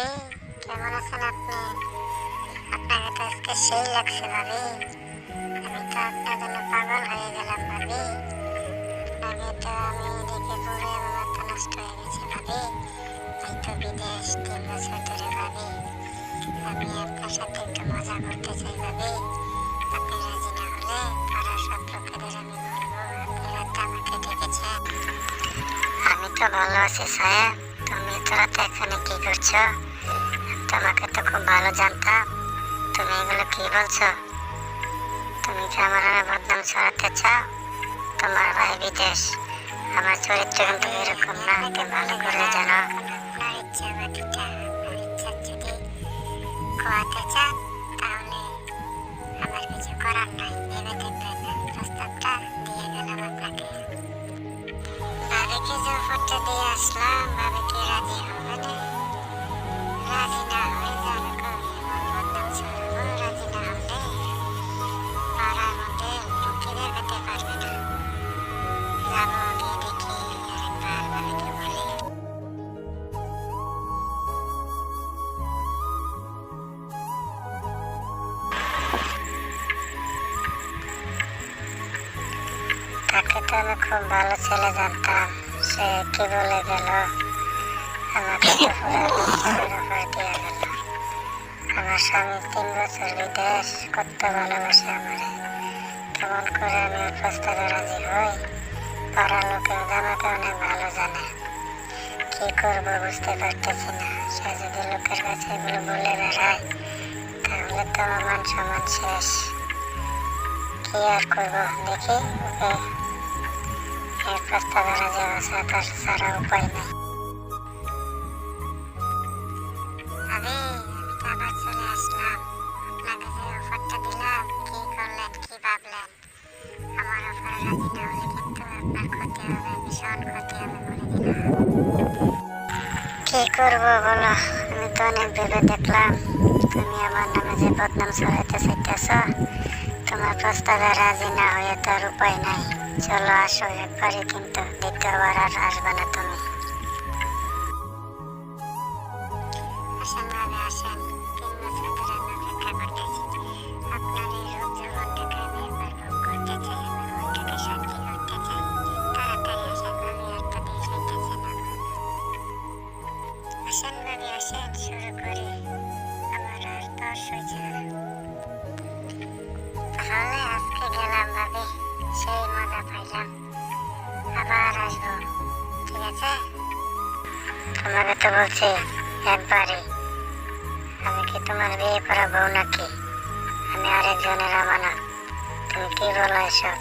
ভাবি, কেমন আছেন আপনি? আপনাকে তো আজকে সেই লাগছে ভাবি। আমি তো আপনার জন্য পাগল হয়ে গেলাম ভাবি। আপনাকে তো আমি দেখে পুরো আমার মাথা নষ্ট হয়ে গেছে ভাবি। এই তো বিদেশ 3 বছর ধরে ভাবি। আমি আপনার সাথে একটু মজা করতে চাই ভাবি। আপনি রাজি না হলে পাড়ার সব লোকেদের আমি বলবো আপনি রাতে আমাকে ডেকেছেন। আমি তো ভালো আছি ছায়া। তুমি তো রাতে এখানে কি করছো? তোমাকে তো খুব ভালো জানতাম। তুমি এগুলো কি বলছো? তুমি কি আমার নামে বদনাম ছড়াতে চাও? তোমার ভাই বিদেশ, আমার চরিত্র কিন্তু এরকম না, তুমি ভালো করে জানো। আপনার ইচ্ছা বাকিটা, আপনার ইচ্ছা যদি খোয়াতে চান তাহলে আমার কিছু করার নাই, ভেবে দেখবেন। প্রস্তাবটা দিয়ে গেলাম আপনাকে। ভাবিকে যে অফারটা দিয়ে আসলাম, ভাবি কি রাজি হবে না? রাজি না হয়ে যাবে কবি এমন বদনাম ছড়াবো। রাজি না হলে পাড়ার মধ্যে লোকেদের হতে পারবে না। যাবো গিয়ে দেখি আরেকবার ভাবিকে বলি। তাকে তো আমি খুব ভালো ছেলে জানতাম। সে কি বলে গেল, আমাকে তো পুরো বিদেশের অফার দিয়ে গেল। আমার স্বামী 3 বছর বিদেশ, কত ভালোবাসে আমারে। কেমন করে আমি ওর প্রস্তাবে রাজি হই? পাড়ার লোকের আমাকে অনেক ভালো জানে। কি করবো বুঝতে পারতেছি না। সে যদি লোকের কাছে এগুলো বলে বেড়ায় তাহলে তো আমার মান সম্মান শেষ। কি আর করবো, দেখি ওকে এই প্রস্তাবে রাজি হওয়া তার ছাড়া উপায় নেই। আমি তো আবার চলে আসলাম। আপনাকে যে অফারটা দিলাম, কি করলেন, কি ভাবলেন? আমার অফারে রাজি না হলে কিন্তু আপনার ক্ষতি হবে, ভীষণ ক্ষতি হবে বলে দিলাম। কি করবো বলো? আমি তো অনেক ভেবে দেখলাম। তুমি আমার নামে যে বদনাম ছড়াইতে চাইতেছ, তোমার প্রস্তাবে রাজি না হয়ে তো আর উপায় নাই। চলো আসো একবারই, কিন্তু দ্বিতীয়বার আর আসবে না তুমি। আসেন ভাবে আসেন। 3 বছর ধরে আমি অপেক্ষা করতেছি। আপনার এই রূপ যৌবনটাকে আমি একবার ভোগ করতে চাই, আমার মনটাকে শান্তি করতে চাই। তাড়াতাড়ি আসেন ভাবি, আর তো দেরি হইতেছে না। আসেন ভাবি আসেন, শুরু করি। আমার আর তর সইছে না। তাহলে আজকে গেলাম ভাবি, সেই মজা পাইলাম। আবার আসবো, ঠিক আছে? তোমাকে তো বলছি একবারই। আমি কি তোমার বিয়ে করা বউ নাকি? আমি আরেকজনের আমানত। তুমি কি বলো এসব?